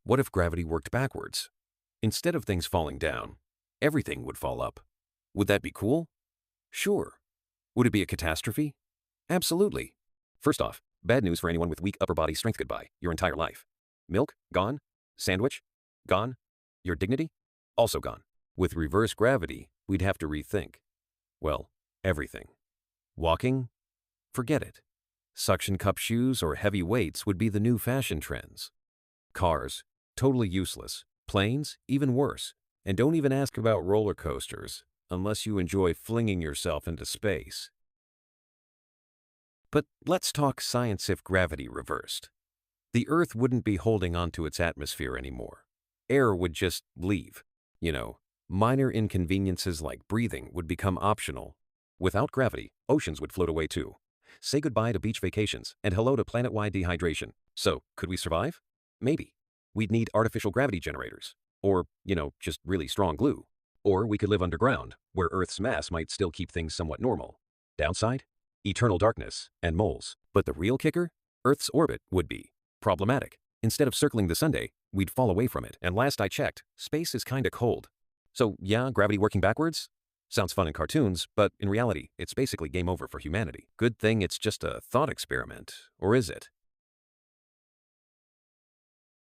What if gravity worked backwards? Instead of things falling down, everything would fall up. Would that be cool? Sure. Would it be a catastrophe? Absolutely. First off, bad news for anyone with weak upper body strength. Goodbye, your entire life. Milk? Gone. Sandwich? Gone. Your dignity? Also gone. With reverse gravity, we'd have to rethink. Well, everything. Walking? Forget it. Suction cup shoes or heavy weights would be the new fashion trends. Cars? Totally useless. Planes? Even worse. And don't even ask about roller coasters, unless you enjoy flinging yourself into space. But let's talk science if gravity reversed. The Earth wouldn't be holding onto its atmosphere anymore. Air would just leave. Minor inconveniences like breathing would become optional. Without gravity, oceans would float away too. Say goodbye to beach vacations and hello to planet-wide dehydration. So, could we survive? Maybe. We'd need artificial gravity generators. Or, just really strong glue. Or we could live underground, where Earth's mass might still keep things somewhat normal. Downside? Eternal darkness and moles. But the real kicker? Earth's orbit would be problematic. Instead of circling the Sunday, we'd fall away from it. And last I checked, space is kinda cold. So yeah, gravity working backwards? Sounds fun in cartoons, but in reality, it's basically game over for humanity. Good thing it's just a thought experiment. Or is it?